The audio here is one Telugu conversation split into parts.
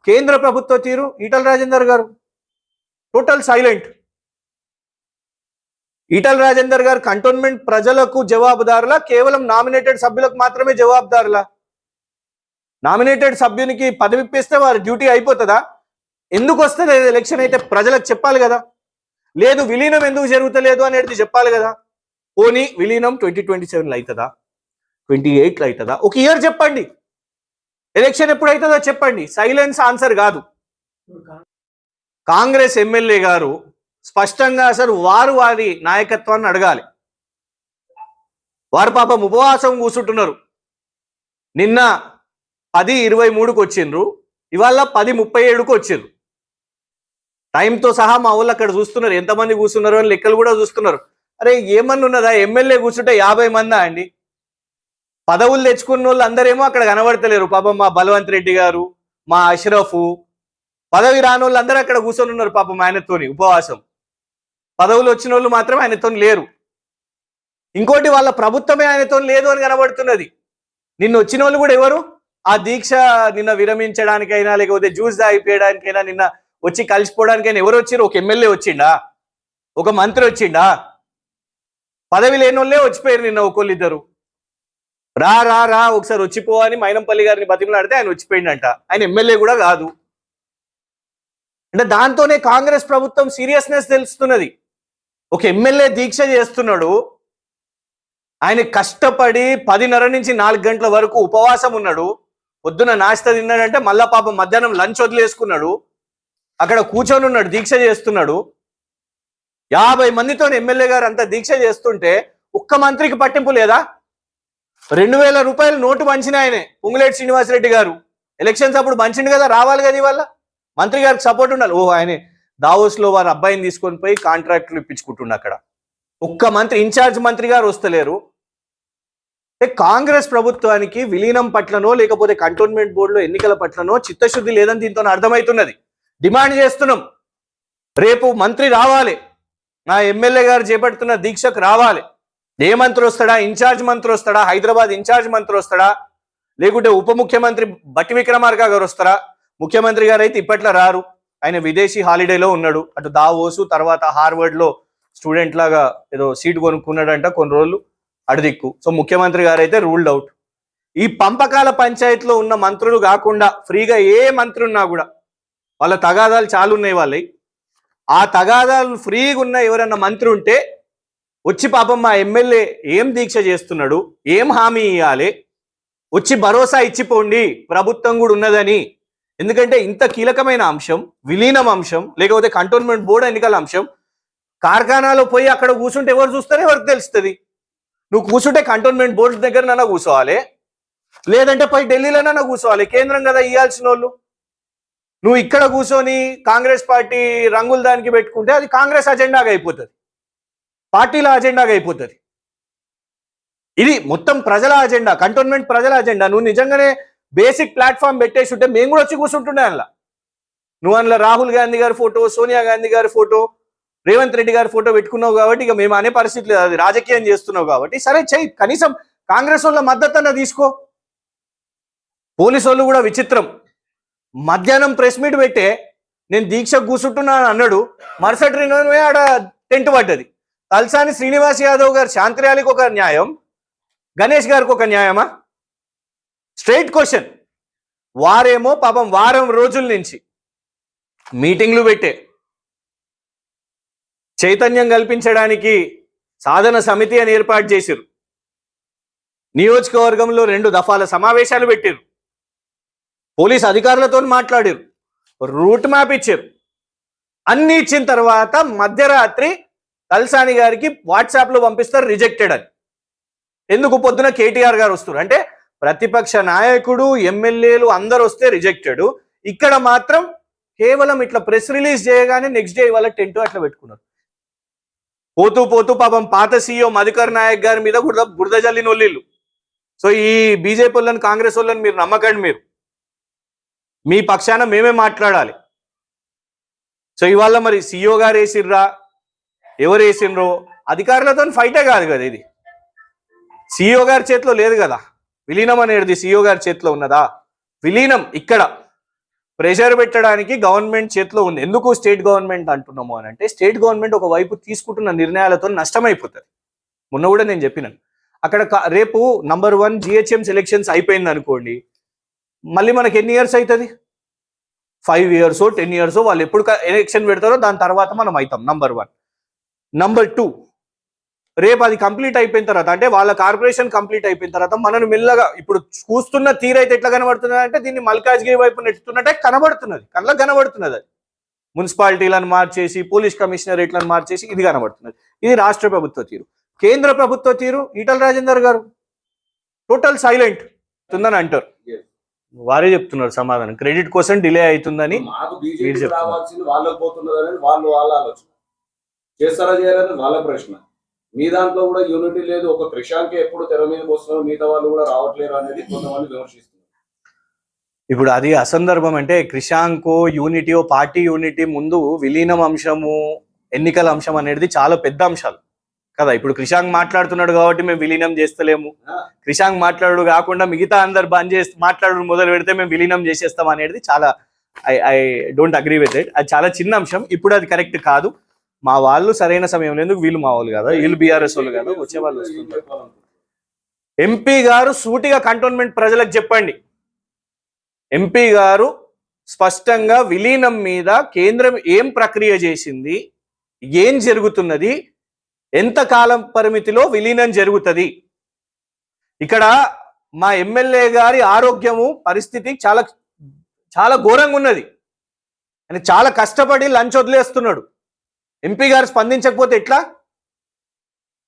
కేంద్ర ప్రభుత్వ తీరు, ఈటల రాజేందర్ గారు టోటల్ సైలెంట్. ఈటల రాజేందర్ గారు కంటోన్మెంట్ ప్రజలకు జవాబుదారులా, కేవలం నామినేటెడ్ సభ్యులకు మాత్రమే జవాబుదారులా? నామినేటెడ్ సభ్యునికి పదవి ఇప్పిస్తే వారి డ్యూటీ అయిపోతుందా? ఎందుకు వస్తుంది ఎలక్షన్ అయితే ప్రజలకు చెప్పాలి కదా. లేదు విలీనం ఎందుకు జరుగుతలేదు అనేది చెప్పాలి కదా. పోనీ విలీనం 2027లో అవుతుందా, 28లో అవుతుందా? ఒక ఇయర్ చెప్పండి. ఎలక్షన్ ఎప్పుడు అవుతుందో చెప్పండి. సైలెన్స్ ఆన్సర్ కాదు. కాంగ్రెస్ ఎమ్మెల్యే గారు స్పష్టంగా అసలు వారి నాయకత్వాన్ని అడగాలి. వారు పాపం ఉపవాసం కూర్చుంటున్నారు. నిన్న 10:23కు వచ్చిండ్రు, ఇవాళ 10:37కు వచ్చిండ్రు. టైంతో సహా మా వాళ్ళు అక్కడ చూస్తున్నారు, ఎంతమంది కూర్చున్నారు అని లెక్కలు కూడా చూస్తున్నారు. అరే ఏమన్నా ఉన్నదా? ఎమ్మెల్యే కూర్చుంటే 50 మందా అండి? పదవులు తెచ్చుకున్న వాళ్ళు అందరేమో అక్కడ కనబడతలేరు. పాపం మా బలవంత్ రెడ్డి గారు, మా అష్రఫ్, పదవి రాని వాళ్ళు అందరూ అక్కడ కూర్చొని ఉన్నారు పాపం ఆయనతోని ఉపవాసం. పదవులు వచ్చిన వాళ్ళు మాత్రం ఆయనతో లేరు. ఇంకోటి వాళ్ళ ప్రభుత్వమే ఆయనతో లేదు అని కనబడుతున్నది. నిన్న వచ్చిన వాళ్ళు కూడా ఎవరు? ఆ దీక్ష నిన్న విరమించడానికైనా లేకపోతే జ్యూస్ తాగిపోయడానికైనా నిన్న వచ్చి కలిసిపోవడానికైనా ఎవరు వచ్చిరు? ఒక ఎమ్మెల్యే వచ్చిండా? ఒక మంత్రి వచ్చిండా? పదవి లేని వాళ్ళే వచ్చిపోయారు నిన్న ఒకళ్ళిద్దరు. రా రా రా ఒకసారి వచ్చిపోవని మైనంపల్లి గారిని బతిమలాడితే ఆయన వచ్చిపోయిందంట. ఆయన ఎమ్మెల్యే కూడా కాదు. అంటే దాంతోనే కాంగ్రెస్ ప్రభుత్వం సీరియస్నెస్ తెలుస్తున్నది. ఒక ఎమ్మెల్యే దీక్ష చేస్తున్నాడు, ఆయన కష్టపడి 10:30 నుంచి 4 గంటల వరకు ఉపవాసం ఉన్నాడు. పొద్దున నాస్తా తిన్నాడంటే మళ్ళా పాపం మధ్యాహ్నం లంచ్ వదిలేసుకున్నాడు, అక్కడ కూర్చొని ఉన్నాడు, దీక్ష చేస్తున్నాడు. 50 మందితో ఎమ్మెల్యే గారు అంతా దీక్ష చేస్తుంటే ఒక్క మంత్రికి పట్టింపు లేదా? 2000 రూపాయలు నోటు పంచిన ఆయనే పొంగులేటి శ్రీనివాసరెడ్డి గారు. ఎలక్షన్స్ అప్పుడు పంచిండు కదా, రావాలి కదా ఇవాళ. మంత్రి గారికి సపోర్ట్ ఉండాలి. ఆయనే దావోస్లో వారి అబ్బాయిని తీసుకొని పోయి కాంట్రాక్టులు ఇప్పించుకుంటుండ. అక్కడ ఒక్క మంత్రి, ఇన్ఛార్జ్ మంత్రి గారు వస్తలేరు. కాంగ్రెస్ ప్రభుత్వానికి విలీనం పట్లనో లేకపోతే కంటోన్మెంట్ బోర్డులో ఎన్నికల పట్లనో చిత్తశుద్ధి లేదని దీంతో అర్థమవుతున్నది. డిమాండ్ చేస్తున్నాం, రేపు మంత్రి రావాలి, నా ఎమ్మెల్యే గారు చేపడుతున్న దీక్షకు రావాలి. ఏ మంత్రి వస్తాడా? ఇన్ఛార్జ్ మంత్రి వస్తాడా? హైదరాబాద్ ఇన్ఛార్జ్ మంత్రి వస్తాడా? లేకుంటే ఉప ముఖ్యమంత్రి బట్టి విక్రమార్క గారు వస్తారా? ముఖ్యమంత్రి గారు అయితే ఇప్పట్లో రారు, ఆయన విదేశీ హాలిడేలో ఉన్నాడు. అటు దావోసు, తర్వాత హార్వర్డ్లో స్టూడెంట్ లాగా ఏదో సీట్ కొనుక్కున్నాడంట కొన్ని రోజులు అడుదిక్కు. సో ముఖ్యమంత్రి గారు అయితే రూల్డ్ అవుట్. ఈ పంపకాల పంచాయతీలో ఉన్న మంత్రులు కాకుండా ఫ్రీగా ఏ మంత్రి ఉన్నా కూడా వాళ్ళ తగాదాలు చాలా ఉన్నాయి వాళ్ళవి. ఆ తగాదాలు ఫ్రీగా ఉన్న ఎవరన్నా మంత్రి ఉంటే వచ్చి పాపం మా ఎమ్మెల్యే ఏం దీక్ష చేస్తున్నాడు, ఏం హామీ ఇవ్వాలి, వచ్చి భరోసా ఇచ్చిపోండి ప్రభుత్వం కూడా ఉన్నదని. ఎందుకంటే ఇంత కీలకమైన అంశం, విలీనం అంశం, లేకపోతే కంటోన్మెంట్ బోర్డు ఎన్నికల అంశం, కార్ఖానాలో పోయి అక్కడ కూర్చుంటే ఎవరు చూస్తారో ఎవరికి తెలుస్తుంది. నువ్వు కూర్చుంటే కంటోన్మెంట్ బోర్డు దగ్గరనన్నా కూర్చోవాలి, లేదంటే పోయి ఢిల్లీలోనన్నా కూర్చోవాలి. కేంద్రం కదా ఇవ్వాల్సిన వాళ్ళు. నువ్వు ఇక్కడ కూర్చొని కాంగ్రెస్ పార్టీ రంగులు దానికి పెట్టుకుంటే అది కాంగ్రెస్ అజెండాగా అయిపోతుంది, పార్టీల అజెండాగా అయిపోతుంది. ఇది మొత్తం ప్రజల అజెండా, కంటోన్మెంట్ ప్రజల అజెండా. నువ్వు నిజంగానే బేసిక్ ప్లాట్ఫామ్ పెట్టేసి ఉంటే మేము కూడా వచ్చి కూర్చుంటుండే అందులో. నువ్వు అందులో రాహుల్ గాంధీ గారి ఫోటో, సోనియా గాంధీ గారి ఫోటో, రేవంత్ రెడ్డి గారి ఫోటో పెట్టుకున్నావు కాబట్టి ఇక మేము అనే పరిస్థితి లేదు. అది రాజకీయం చేస్తున్నావు కాబట్టి సరే చెయ్యి, కనీసం కాంగ్రెస్ వాళ్ళ మద్దతు అన్న తీసుకో. పోలీసు వాళ్ళు కూడా విచిత్రం. మధ్యాహ్నం ప్రెస్ మీట్ పెట్టే నేను దీక్షకు కూర్చుంటున్నాను అన్నాడు, మరుసటి రోజే ఆడ టెంట్ పడ్డది. తలసాని శ్రీనివాస్ యాదవ్ గారు శాంతిర్యాలకు ఒక న్యాయం, గణేష్ గారికి ఒక న్యాయమా? Straight question. వారేమో పాపం వారం రోజుల నుంచి మీటింగ్లు పెట్టే చైతన్యం కల్పించడానికి సాధన సమితి అని ఏర్పాటు చేశారు. నియోజకవర్గంలో 2 దఫాల సమావేశాలు పెట్టారు, పోలీస్ అధికారులతో మాట్లాడారు, రూట్ మ్యాప్ ఇచ్చారు. అన్ని ఇచ్చిన తర్వాత మధ్యరాత్రి తలసాని గారికి వాట్సాప్లో పంపిస్తారు రిజెక్టెడ్ అని. ఎందుకు? పొద్దున కేటీఆర్ గారు వస్తారు అంటే ప్రతిపక్ష నాయకుడు, ఎమ్మెల్యేలు అందరు వస్తే రిజెక్టెడ్. ఇక్కడ మాత్రం కేవలం ఇట్లా ప్రెస్ రిలీజ్ చేయగానే నెక్స్ట్ డే వాళ్ళ టెంట్ అట్లా పెట్టుకున్నారు. పోతూ పోతూ పాపం పాత సీఈఓ మధుకర్ నాయక్ గారి మీద బురద జల్లిన వాళ్ళు. సో ఈ బీజేపీ వాళ్ళని, కాంగ్రెస్ వాళ్ళని మీరు నమ్మకండి, మీరు మీ పక్షాన మేమే మాట్లాడాలి. సో ఇవాళ మరి సీఈఓ గారు వేసిర్రా, ఎవరు వేసిండ్రో అధికారులతో ఫైటే కాదు కదా, ఇది సీఈఓ గారి చేతిలో లేదు కదా. విలీనం అనేది సీఈఓ గారి చేతిలో ఉన్నదా? విలీనం ఇక్కడ ప్రెషర్ పెట్టడానికి గవర్నమెంట్ చేతిలో ఉంది. ఎందుకు స్టేట్ గవర్నమెంట్ అంటున్నాము అని అంటే, స్టేట్ గవర్నమెంట్ ఒకవైపు తీసుకుంటున్న నిర్ణయాలతో నష్టమైపోతుంది. మొన్న కూడా నేను చెప్పినాను, అక్కడ రేపు నంబర్ 1 GHM సెలెక్షన్స్ అయిపోయింది అనుకోండి, మళ్ళీ మనకి ఎన్ని ఇయర్స్ అవుతుంది? 5 years 10 years వాళ్ళు ఎప్పుడు ఎలక్షన్ పెడతారో దాని తర్వాత మనం అవుతాం. నంబర్ 1. నంబర్ 2, రేపు అది కంప్లీట్ అయిపోయిన తర్వాత, అంటే వాళ్ళ కార్పొరేషన్ కంప్లీట్ అయిపోయిన తర్వాత మనను మెల్లగా ఇప్పుడు చూస్తున్న తీరైతే ఎట్లా కనబడుతున్నది అంటే, దీన్ని మల్కాజ్గిరి వైపు నెట్టుతున్నట్టే కనబడుతున్నది, కళ్ళకు కనబడుతున్నది. అది మున్సిపాలిటీలను మార్చేసి, పోలీస్ కమిషనరేట్లను మార్చేసి ఇది కనబడుతున్నది. ఇది రాష్ట్ర ప్రభుత్వ తీరు. కేంద్ర ప్రభుత్వ తీరు, ఈటల రాజేందర్ గారు టోటల్ సైలెంట్ ఉందని అంటారు. వారే చెప్తున్నారు సమాధానం, క్రెడిట్ కోసం డిలే అవుతుందని. చేస్తారా చేయాలని వాళ్ళ ప్రశ్న. మీ దాంట్లో కూడా యూనిటీ లేదు. ఒక క్రిషాంక్ ఎప్పుడు తెర మీదకి వస్తున్నారు, మిగతా వాళ్ళు కూడా రావట్లేరు అనేది కొంతమంది విమర్శిస్తున్నారు. ఇప్పుడు అది అసందర్భం. అంటే క్రిషాంకో యూనిటీయో పార్టీ యూనిటీ ముందు విలీనం అంశము, ఎన్నికల అంశం అనేది చాలా పెద్ద అంశాలు కదా. ఇప్పుడు క్రిషాంక్ మాట్లాడుతున్నాడు కాబట్టి మేము విలీనం చేస్తలేము, క్రిషాంక్ మాట్లాడు కాకుండా మిగతా అందరు బంద్ చేసి మాట్లాడు మొదలు పెడితే మేము విలీనం చేసేస్తాం అనేది చాలా I don't agree with it. అది చాలా చిన్న అంశం. ఇప్పుడు అది కరెక్ట్ కాదు. మా వాళ్ళు సరైన సమయం లేదు, వీళ్ళు మా వాళ్ళు కదా, వీళ్ళు బీఆర్ఎస్ వాళ్ళు కదా, వచ్చే వాళ్ళు వస్తుంటారు. ఎంపీ గారు సూటిగా కంటోన్మెంట్ ప్రజలకు చెప్పండి. ఎంపీ గారు స్పష్టంగా విలీనం మీద కేంద్రం ఏం ప్రక్రియ చేసింది, ఏం జరుగుతున్నది, ఎంత కాలం పరిమితిలో విలీనం జరుగుతుంది. ఇక్కడ మా ఎమ్మెల్యే గారి ఆరోగ్యము పరిస్థితి చాలా చాలా ఘోరంగా ఉన్నది. అని చాలా కష్టపడి లంచ్ వదిలేస్తున్నాడు. ఎంపీ గారు స్పందించకపోతే ఎట్లా?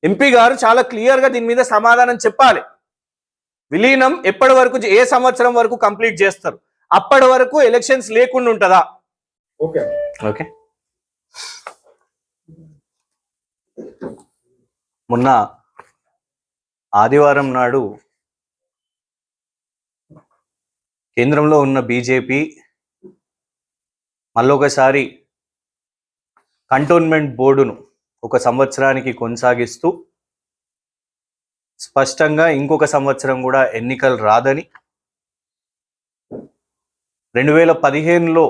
ఎంపీ గారు చాలా క్లియర్గా దీని మీద సమాధానం చెప్పాలి. విలీనం ఎప్పటి వరకు, ఏ సంవత్సరం వరకు కంప్లీట్ చేస్తారు, అప్పటి వరకు ఎలక్షన్స్ లేకుండా ఉంటుందా? Okay okay. మొన్న ఆదివారం నాడు కేంద్రంలో ఉన్న బీజేపీ మళ్ళొకసారి కంటోన్మెంట్ బోర్డును 1 సంవత్సరానికి కొనసాగిస్తూ స్పష్టంగా ఇంకొక సంవత్సరం కూడా ఎన్నికలు రాదని, 2015లో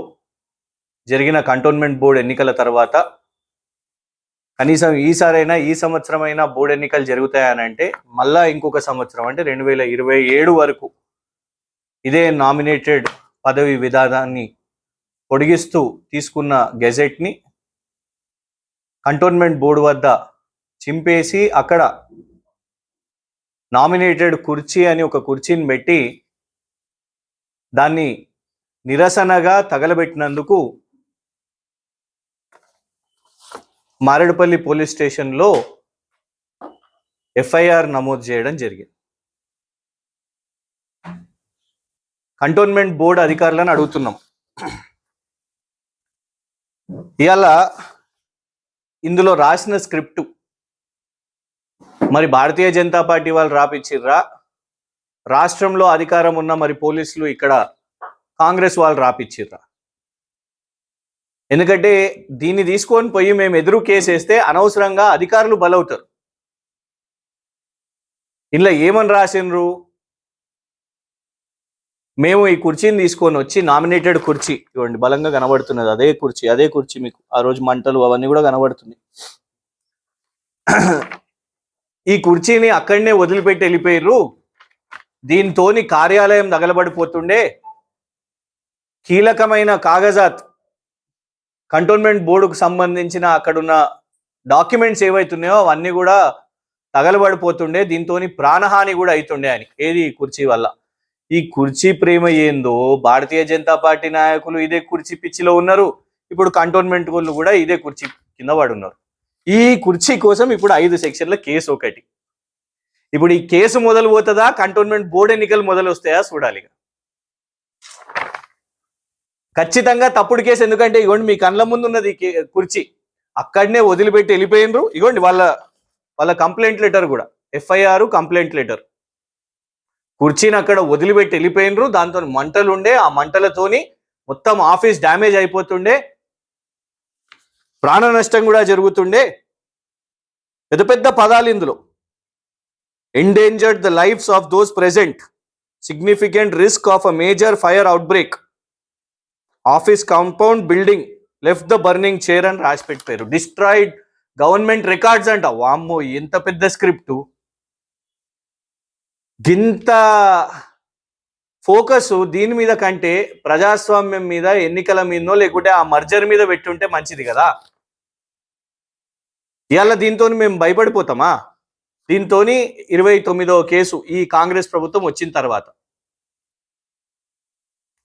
జరిగిన కంటోన్మెంట్ బోర్డు ఎన్నికల తర్వాత కనీసం ఈసారైనా, ఈ సంవత్సరమైనా బోర్డు ఎన్నికలు జరుగుతాయనంటే మళ్ళా ఇంకొక సంవత్సరం అంటే 2027 వరకు ఇదే నామినేటెడ్ పదవి విధానాన్ని పొడిగిస్తూ తీసుకున్న గెజెట్ని కంటోన్మెంట్ బోర్డు వద్ద చింపేసి అక్కడ నామినేటెడ్ కుర్చీ అని ఒక కుర్చీని పెట్టి దాన్ని నిరసనగా తగలబెట్టినందుకు మారేడుపల్లి పోలీస్ స్టేషన్లో FIR నమోదు చేయడం జరిగింది. కంటోన్మెంట్ బోర్డు అధికారులను అడుగుతున్నాం, ఇవాళ ఇందులో రాసిన స్క్రిప్ట్ మరి భారతీయ జనతా పార్టీ వాళ్ళు రాపిచ్చిర్రా, రాష్ట్రంలో అధికారం ఉన్న మరి పోలీసులు ఇక్కడ కాంగ్రెస్ వాళ్ళు రాపిచ్చిర్రా? ఎందుకంటే దీన్ని తీసుకొని పోయి మేము ఎదురు కేసేస్తే అనవసరంగా అధికారులు బలవుతారు. ఇలా ఏమని రాసిండ్రు, మేము ఈ కుర్చీని తీసుకొని వచ్చి, నామినేటెడ్ కుర్చీ ఇవ్వండి, బలంగా కనబడుతున్నది, అదే కుర్చీ మీకు ఆ రోజు మంటలు అవన్నీ కూడా కనబడుతుంది. ఈ కుర్చీని అక్కడనే వదిలిపెట్టి వెళ్ళిపోయారు, దీంతోని కార్యాలయం తగలబడిపోతుండే, కీలకమైన కాగజాత్ కంటోన్మెంట్ బోర్డుకు సంబంధించిన అక్కడున్న డాక్యుమెంట్స్ ఏవైతున్నాయో అవన్నీ కూడా తగలబడిపోతుండే, దీంతోని ప్రాణహాని కూడా అవుతుండే అని. ఏది? ఈ కుర్చీ వల్ల. ఈ కుర్చీ ప్రేమ ఏందో భారతీయ జనతా పార్టీ నాయకులు ఇదే కుర్చీ పిచ్చిలో ఉన్నారు, ఇప్పుడు కంటోన్మెంట్ వాళ్ళు కూడా ఇదే కుర్చీ కింద పడున్నారు. ఈ కుర్చీ కోసం ఇప్పుడు 5 సెక్షన్ల కేసు ఒకటి. ఇప్పుడు ఈ కేసు మొదలు పోతుందా, కంటోన్మెంట్ బోర్డు ఎన్నికలు మొదలు వస్తాయా చూడాలి. ఖచ్చితంగా తప్పుడు కేసు. ఎందుకంటే ఇగోండి మీ కళ్ళ ముందు ఉన్నది కుర్చీ, అక్కడనే వదిలిపెట్టి వెళ్ళిపోయినరు. ఇగోండి వాళ్ళ కంప్లైంట్ లెటర్ కూడా, FIR కంప్లైంట్ లెటర్. కుర్చీని అక్కడ వదిలిపెట్టి వెళ్ళిపోయినరు, దాంతో మంటలు ఉండే, ఆ మంటలతోని మొత్తం ఆఫీస్ డ్యామేజ్ అయిపోతుండే, ప్రాణ నష్టం కూడా జరుగుతుండే. పెద్ద పెద్ద పదాలు ఇందులో. Endangered the lives of those present, significant risk of a major fire outbreak, office compound building left the burning chair అని రాసి పెట్టారు. డిస్ట్రాయిడ్ గవర్నమెంట్ రికార్డ్స్ అంట. వామ్మో, ఎంత పెద్ద స్క్రిప్టు. గింత ఫోకస్ దీని మీద కంటే ప్రజాస్వామ్యం మీద, ఎన్నికల మీదనో లేకుంటే ఆ మర్జర్ మీద పెట్టుంటే మంచిది కదా. ఇవాళ దీంతో మేము భయపడిపోతామా? దీంతో 29వ కేసు ఈ కాంగ్రెస్ ప్రభుత్వం వచ్చిన తర్వాత.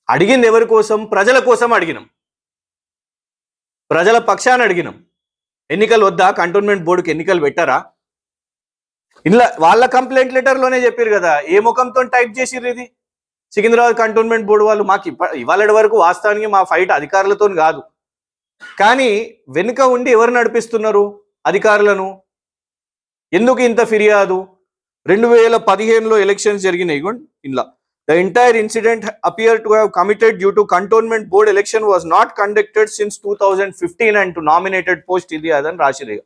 అడిగింది ఎవరి కోసం? ప్రజల కోసం అడిగినాం, ప్రజల పక్షాన అడిగినాం. ఎన్నికలు వద్దా? కంటోన్మెంట్ బోర్డుకి ఎన్నికలు పెట్టారా? ఇలా వాళ్ళ కంప్లైంట్ లెటర్లోనే చెప్పారు కదా. ఏ ముఖంతో టైప్ చేసిర్రు ఇది? సికింద్రాబాద్ కంటోన్మెంట్ బోర్డు వాళ్ళు మాకు ఇవాళ వరకు వాస్తవానికి మా ఫైట్ అధికారులతో కాదు, కానీ వెనుక ఉండి ఎవరు నడిపిస్తున్నారు అధికారులను? ఎందుకు ఇంత ఫిర్యాదు? 2015లో ఎలక్షన్స్ జరిగినాయి. ఇలా the entire incident appear to have committed due to cantonment board election was not conducted since 2015 and to nominated post ఇది అదని రాసిరు.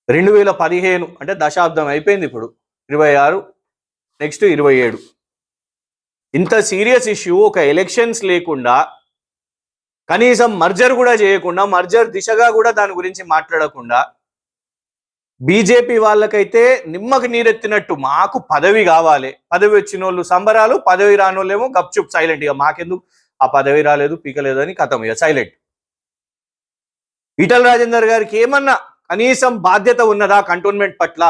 2015 అంటే దశాబ్దం అయిపోయింది. ఇప్పుడు 26, నెక్స్ట్ 27. ఇంత సీరియస్ ఇష్యూ, ఒక ఎలక్షన్స్ లేకుండా, కనీసం మర్జర్ కూడా చేయకుండా, మర్జర్ దిశగా కూడా దాని గురించి మాట్లాడకుండా, బీజేపీ వాళ్ళకైతే నిమ్మకు నీరెత్తినట్టు మాకు పదవి కావాలి, పదవి వచ్చిన వాళ్ళు సంబరాలు, పదవి రాని వాళ్ళేమో గప్చుప్ సైలెంట్. ఇక మాకెందుకు ఆ పదవి రాలేదు, పీకలేదు అని కథం, ఇక సైలెంట్. ఈటల రాజేందర్ గారికి ఏమన్నా కనీసం బాధ్యత ఉన్నదా కంటోన్మెంట్ పట్ల?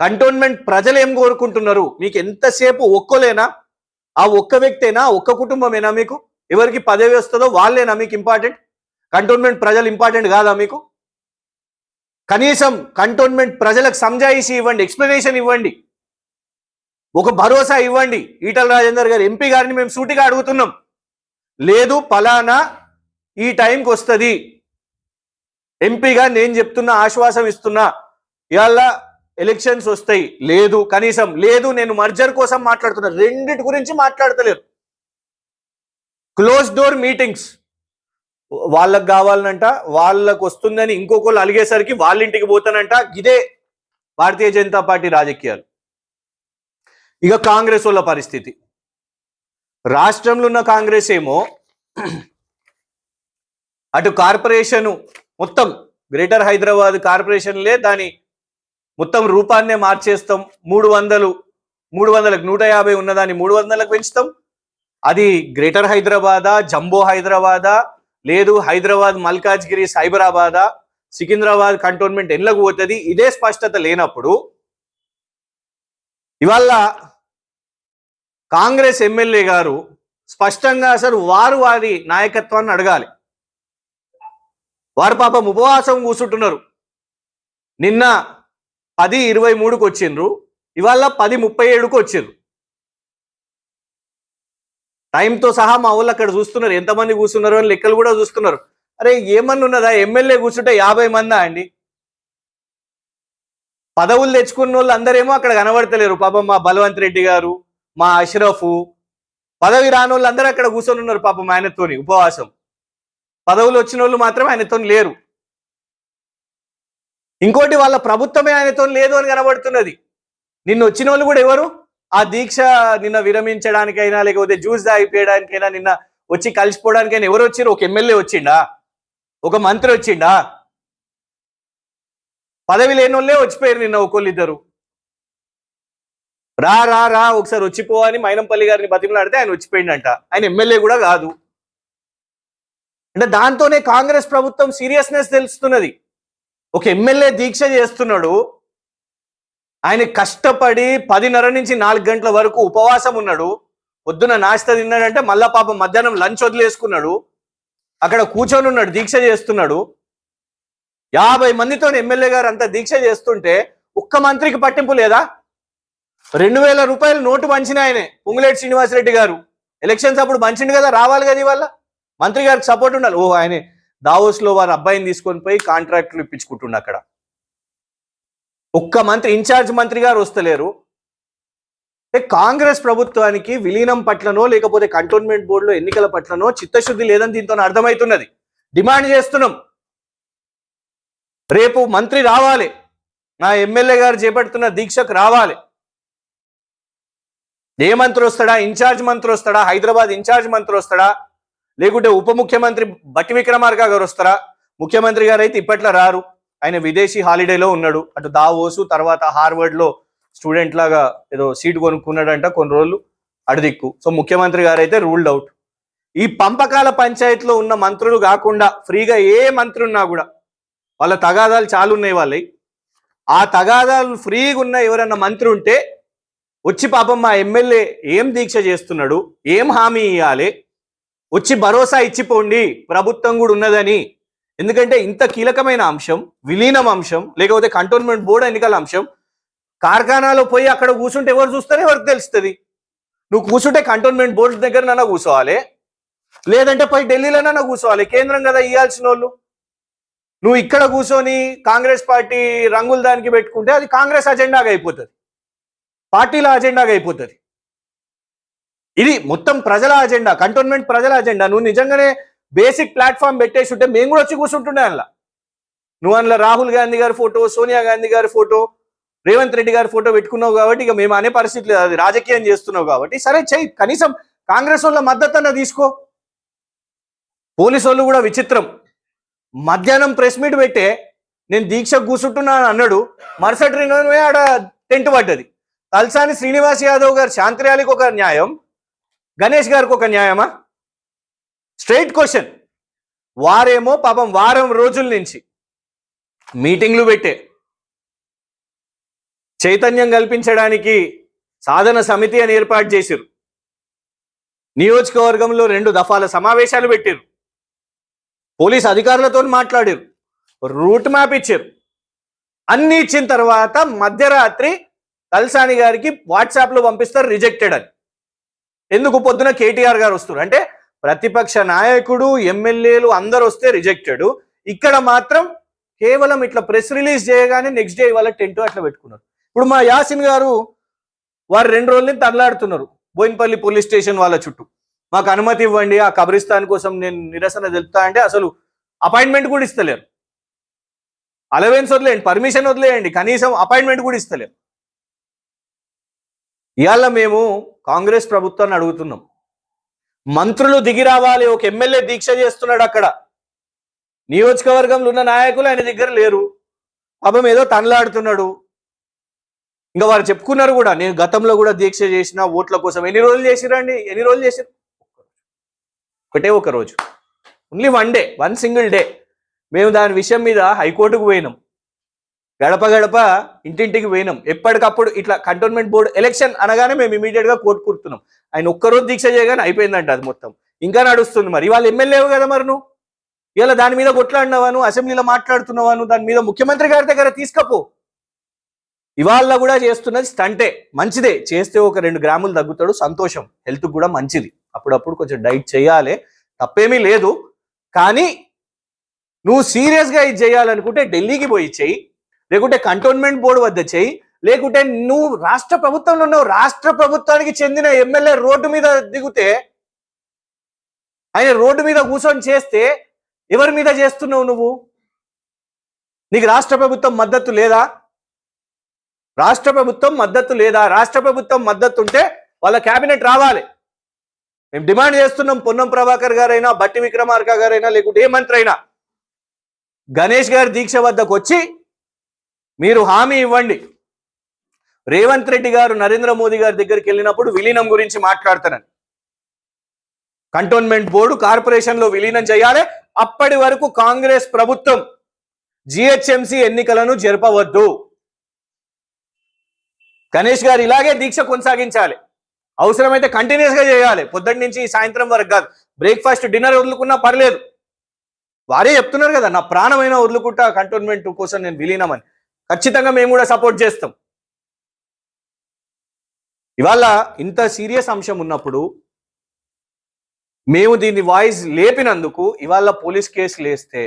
కంటోన్మెంట్ ప్రజలు ఏం కోరుకుంటున్నారు? మీకు ఎంతసేపు ఒక్కోలేనా? ఆ ఒక్క వ్యక్తేనా? ఒక్క కుటుంబమేనా మీకు? ఎవరికి పదవి వస్తుందో వాళ్ళేనా మీకు ఇంపార్టెంట్? కంటోన్మెంట్ ప్రజలు ఇంపార్టెంట్ కాదా మీకు? కనీసం కంటోన్మెంట్ ప్రజలకు సంజాయిషి ఇవ్వండి, ఎక్స్ప్లెనేషన్ ఇవ్వండి, ఒక భరోసా ఇవ్వండి. ఈటల రాజేందర్ గారు ఎంపీ గారిని మేము సూటిగా అడుగుతున్నాం. లేదు ఫలానా ఈ టైంకి వస్తుంది, ఎంపీగా నేను చెప్తున్నా, ఆశ్వాసం ఇస్తున్నా, ఇవాళ ఎలక్షన్స్ వస్తాయి. లేదు, కనీసం లేదు, నేను మర్జర్ కోసం మాట్లాడుతున్నా, రెండిటి గురించి మాట్లాడతలేరు. Close door meetings. వాళ్ళకు కావాలనంట, వాళ్ళకు వస్తుందని ఇంకొకళ్ళు అలిగేసరికి వాళ్ళ ఇంటికి పోతానంట. ఇదే భారతీయ జనతా పార్టీ రాజకీయాలు. ఇక కాంగ్రెస్ వాళ్ళ పరిస్థితి, రాష్ట్రంలో ఉన్న కాంగ్రెస్ ఏమో అటు కార్పొరేషను మొత్తం, గ్రేటర్ హైదరాబాద్ కార్పొరేషన్లే దాని మొత్తం రూపాన్నే మార్చేస్తాం. 300కు 150 ఉన్నదాన్ని 300లకు పెంచుతాం. అది గ్రేటర్ హైదరాబాదా, జంబో హైదరాబాదా, లేదు హైదరాబాద్ మల్కాజ్గిరి సైబరాబాదా, సికింద్రాబాద్ కంటోన్మెంట్ ఎన్లకు పోతుంది? ఇదే స్పష్టత లేనప్పుడు ఇవాళ కాంగ్రెస్ ఎమ్మెల్యే గారు స్పష్టంగా అసలు వారి నాయకత్వాన్ని అడగాలి. వారు పాపం ఉపవాసం కూర్చుంటున్నారు. నిన్న 10:23కు వచ్చిండ్రు, ఇవాళ 10:37కు వచ్చిండ్రు. టైంతో సహా మా వాళ్ళు అక్కడ చూస్తున్నారు, ఎంతమంది కూర్చున్నారు అని లెక్కలు కూడా చూస్తున్నారు. అరే ఏమన్నా ఉన్నదా? ఎమ్మెల్యే కూర్చుంటే 50 మందా అండి? పదవులు తెచ్చుకున్న వాళ్ళు అందరేమో అక్కడ కనబడతలేరు. పాపం మా బలవంత్ రెడ్డి గారు, మా అష్రఫ్, పదవి రాని వాళ్ళు అందరూ అక్కడ కూర్చొని ఉన్నారు పాపం ఆయనతోని ఉపవాసం. పదవులు వచ్చిన వాళ్ళు మాత్రం ఆయనతో లేరు. ఇంకోటి, వాళ్ళ ప్రభుత్వమే ఆయనతో లేదు అని కనబడుతున్నది. నిన్న వచ్చిన వాళ్ళు కూడా ఎవరు? ఆ దీక్ష నిన్న విరమించడానికైనా, లేకపోతే జ్యూస్ తాగిపోయడానికైనా, నిన్న వచ్చి కలిసిపోవడానికైనా ఎవరు వచ్చిరు? ఒక ఎమ్మెల్యే వచ్చిండా? ఒక మంత్రి వచ్చిండా? పదవి లేని వాళ్ళే వచ్చిపోయారు నిన్న ఒకళ్ళిద్దరు. రా రా రా ఒకసారి వచ్చిపో అని మైనంపల్లి గారిని బతిమలాడితే ఆయన వచ్చిపోయిందంట. ఆయన ఎమ్మెల్యే కూడా కాదు. అంటే దాంతోనే కాంగ్రెస్ ప్రభుత్వం సీరియస్నెస్ తెలుస్తున్నది. ఒక ఎమ్మెల్యే దీక్ష చేస్తున్నాడు, ఆయన కష్టపడి 10:30 నుంచి 4 గంటల వరకు ఉపవాసం ఉన్నాడు. పొద్దున నాస్తా తిన్నాడంటే మళ్ళా పాపం మధ్యాహ్నం లంచ్ వదిలేసుకున్నాడు, అక్కడ కూర్చొని ఉన్నాడు, దీక్ష చేస్తున్నాడు. 50 మందితో ఎమ్మెల్యే గారు అంతా దీక్ష చేస్తుంటే ఒక్క మంత్రికి పట్టింపు లేదా? 2000 రూపాయలు నోటు పంచిన ఆయనే, పొంగులేటి శ్రీనివాసరెడ్డి గారు. ఎలక్షన్స్ అప్పుడు పంచిండు కదా, రావాలి కదా ఇవాళ. మంత్రి గారికి సపోర్ట్ ఉండాలి. ఆయనే దావోస్లో వారి అబ్బాయిని తీసుకొని పోయి కాంట్రాక్టులు ఇప్పించుకుంటుండ. అక్కడ ఒక్క మంత్రి, ఇన్ఛార్జ్ మంత్రి గారు వస్తలేరు. కాంగ్రెస్ ప్రభుత్వానికి విలీనం పట్లనో లేకపోతే కంటోన్మెంట్ బోర్డులో ఎన్నికల పట్లనో చిత్తశుద్ధి లేదని దీంతో అర్థమవుతున్నది. డిమాండ్ చేస్తున్నాం, రేపు మంత్రి రావాలి, నా ఎమ్మెల్యే గారు చేపడుతున్న దీక్షకు రావాలి. ఏ మంత్రి వస్తాడా? ఇన్ఛార్జ్ మంత్రి వస్తాడా? హైదరాబాద్ ఇన్ఛార్జ్ మంత్రి వస్తాడా? లేకుంటే ఉప ముఖ్యమంత్రి బట్టి విక్రమార్క గారు వస్తారా? ముఖ్యమంత్రి గారు అయితే ఇప్పట్లో రారు, ఆయన విదేశీ హాలిడేలో ఉన్నాడు. అటు దావోసు, తర్వాత హార్వర్డ్ లో స్టూడెంట్ లాగా ఏదో సీటు కొనుక్కున్నాడంట కొన్ని రోజులు అటు దిక్కు. సో ముఖ్యమంత్రి గారు అయితే రూల్డ్ అవుట్. ఈ పంపకాల పంచాయతీలో ఉన్న మంత్రులు కాకుండా ఫ్రీగా ఏ మంత్రి ఉన్నా కూడా వాళ్ళ తగాదాలు చాలా ఉన్నాయి వాళ్ళవి. ఆ తగాదాలు ఫ్రీగా ఉన్న ఎవరన్నా మంత్రి ఉంటే వచ్చి పాపం మా ఎమ్మెల్యే ఏం దీక్ష చేస్తున్నాడు, ఏం హామీ ఇవ్వాలి, వచ్చి భరోసా ఇచ్చిపోండి ప్రభుత్వం కూడా ఉన్నదని. ఎందుకంటే ఇంత కీలకమైన అంశం, విలీనం అంశం, లేకపోతే కంటోన్మెంట్ బోర్డు ఎన్నికల అంశం, కార్ఖానాలో పోయి అక్కడ కూర్చుంటే ఎవరు చూస్తారో ఎవరికి తెలుస్తుంది. నువ్వు కూర్చుంటే కంటోన్మెంట్ బోర్డు దగ్గర నన్నా కూర్చోవాలి, లేదంటే పోయి ఢిల్లీలోనన్నా కూర్చోవాలి. కేంద్రం కదా ఇవ్వాల్సిన వాళ్ళు. నువ్వు ఇక్కడ కూర్చొని కాంగ్రెస్ పార్టీ రంగులు దానికి పెట్టుకుంటే అది కాంగ్రెస్ అజెండాగా అయిపోతుంది, పార్టీల అజెండాగా అయిపోతుంది. ఇది మొత్తం ప్రజల అజెండా, కంటోన్మెంట్ ప్రజల అజెండా. నువ్వు నిజంగానే బేసిక్ ప్లాట్ఫామ్ పెట్టేసి ఉంటే మేము కూడా వచ్చి కూర్చుంటుండే అందులో. నువ్వు అందులో రాహుల్ గాంధీ గారి ఫోటో, సోనియా గాంధీ గారి ఫోటో, రేవంత్ రెడ్డి గారి ఫోటో పెట్టుకున్నావు కాబట్టి ఇక మేము అనే పరిస్థితి లేదు, అది రాజకీయం చేస్తున్నావు కాబట్టి సరే చెయ్యి, కనీసం కాంగ్రెస్ వాళ్ళ మద్దతు అన్న తీసుకో. పోలీసు వాళ్ళు కూడా విచిత్రం, మధ్యాహ్నం ప్రెస్ మీట్ పెట్టే నేను దీక్ష కూర్చుంటున్నాను అన్నాడు, మరుసటి రోజు ఆడ టెంట్ పడ్డది. తలసాని శ్రీనివాస్ యాదవ్ గారు శాంతిర్యాలికి ఒక న్యాయం, గణేష్ గారికి ఒక న్యాయమా? Straight question. వారేమో పాపం వారం రోజుల నుంచి మీటింగ్లు పెట్టే చైతన్యం కల్పించడానికి సాధన సమితి అని ఏర్పాటు చేశారు. నియోజకవర్గంలో 2 దఫాల సమావేశాలు పెట్టారు, పోలీస్ అధికారులతో మాట్లాడారు, రూట్ మ్యాప్ ఇచ్చారు. అన్ని ఇచ్చిన తర్వాత మధ్యరాత్రి తలసాని గారికి వాట్సాప్లో పంపిస్తారు రిజెక్టెడ్ అని. ఎందుకు? పొద్దున కేటీఆర్ గారు వస్తారు అంటే ప్రతిపక్ష నాయకుడు, ఎమ్మెల్యేలు అందరు వస్తే రిజెక్టెడ్, ఇక్కడ మాత్రం కేవలం ఇట్లా ప్రెస్ రిలీజ్ చేయగానే నెక్స్ట్ డే వాళ్ళ టెంట్ అట్లా పెట్టుకున్నారు. ఇప్పుడు మా యాసిన్ గారు వారు 2 రోజుల నుంచి తరలాడుతున్నారు బోయినపల్లి పోలీస్ స్టేషన్ వాళ్ళ చుట్టూ. మాకు అనుమతి ఇవ్వండి, ఆ కబ్రిస్తాన్ కోసం నేను నిరసన తెలుపుతా అంటే అసలు అపాయింట్మెంట్ కూడా ఇస్తలేరు. అలవెన్స్ వదిలేయండి, పర్మిషన్ వదిలేయండి, కనీసం అపాయింట్మెంట్ కూడా ఇస్తలేరు. ఇవాళ మేము కాంగ్రెస్ ప్రభుత్వాన్ని అడుగుతున్నాం, మంత్రులు దిగి రావాలి. ఒక ఎమ్మెల్యే దీక్ష చేస్తున్నాడు అక్కడ, నియోజకవర్గంలో ఉన్న నాయకులు ఆయన దగ్గర లేరు, పాపం ఏదో తనలాడుతున్నాడు. ఇంకా వారు చెప్పుకున్నారు కూడా, నేను గతంలో కూడా దీక్ష చేసిన ఓట్ల కోసం. ఎన్ని రోజులు చేసిరండి? ఎన్ని రోజులు చేసిరు? ఒక రోజు, ఓన్లీ 1 డే, 1 సింగిల్ డే. మేము దాని విషయం మీద హైకోర్టుకు పోయినాం, గడప గడప ఇంటింటికి పోయినాం. ఎప్పటికప్పుడు ఇట్లా కంటోన్మెంట్ బోర్డు ఎలక్షన్ అనగానే మేము ఇమీడియట్ గా కోర్టు కూర్చున్నాం. ఆయన ఒక్కరోజు దీక్ష చేయగానే అయిపోయిందంట అది మొత్తం, ఇంకా నడుస్తుంది. మరి ఇవాళ ఎమ్మెల్యేవు కదా, మరి నువ్వు ఇలా దాని మీద కొట్లాడినవాను, అసెంబ్లీలో మాట్లాడుతున్నవాను, దాని మీద ముఖ్యమంత్రి గారి దగ్గర తీసుకపో. ఇవాళ కూడా చేస్తున్నది స్టంటే, మంచిదే, చేస్తే ఒక 2 గ్రాములు తగ్గుతాడు, సంతోషం, హెల్త్ కూడా మంచిది. అప్పుడప్పుడు కొంచెం డైట్ చేయాలి, తప్పేమీ లేదు. కానీ నువ్వు సీరియస్గా ఇది చేయాలనుకుంటే ఢిల్లీకి పోయి చెయ్యి, లేకుంటే కంటోన్మెంట్ బోర్డు వద్ద చెయ్యి, లేకుంటే నువ్వు రాష్ట్ర ప్రభుత్వంలో ఉన్నావు, రాష్ట్ర ప్రభుత్వానికి చెందిన ఎమ్మెల్యే రోడ్డు మీద దిగితే, ఆయన రోడ్డు మీద కూర్చొని చేస్తే ఎవరి మీద చేస్తున్నావు నువ్వు? నీకు రాష్ట్ర ప్రభుత్వం మద్దతు లేదా? రాష్ట్ర ప్రభుత్వం మద్దతు లేదా? రాష్ట్ర ప్రభుత్వం మద్దతు ఉంటే వాళ్ళ కేబినెట్ రావాలి. మేము డిమాండ్ చేస్తున్నాం, పొన్నం ప్రభాకర్ గారైనా, బట్టి విక్రమార్క గారైనా, లేకుంటే ఏ మంత్రి అయినా గణేష్ గారి దీక్ష వద్దకు వచ్చి మీరు హామీ ఇవ్వండి. రేవంత్ రెడ్డి గారు నరేంద్ర మోదీ గారి దగ్గరికి వెళ్ళినప్పుడు విలీనం గురించి మాట్లాడతానని, కంటోన్మెంట్ బోర్డు కార్పొరేషన్లో విలీనం చేయాలి. అప్పటి వరకు కాంగ్రెస్ ప్రభుత్వం జిహెచ్ఎంసీ ఎన్నికలను జరపవద్దు. గణేష్ గారు ఇలాగే దీక్ష కొనసాగించాలి, అవసరమైతే కంటిన్యూస్ గా చేయాలి, పొద్దున్న నుంచి సాయంత్రం వరకు కాదు. బ్రేక్ఫాస్ట్ డిన్నర్ వదులుకున్నా పర్లేదు, వారే చెప్తున్నారు కదా, నా ప్రాణమైన వదులుకుంటా కంటోన్మెంట్ కోసం నేను విలీనమని. ఖచ్చితంగా మేము కూడా సపోర్ట్ చేస్తాం. ఇవాళ ఇంత సీరియస్ అంశం ఉన్నప్పుడు మేము దీన్ని వాయిస్ లేపినందుకు ఇవాళ పోలీస్ కేసులు వేస్తే,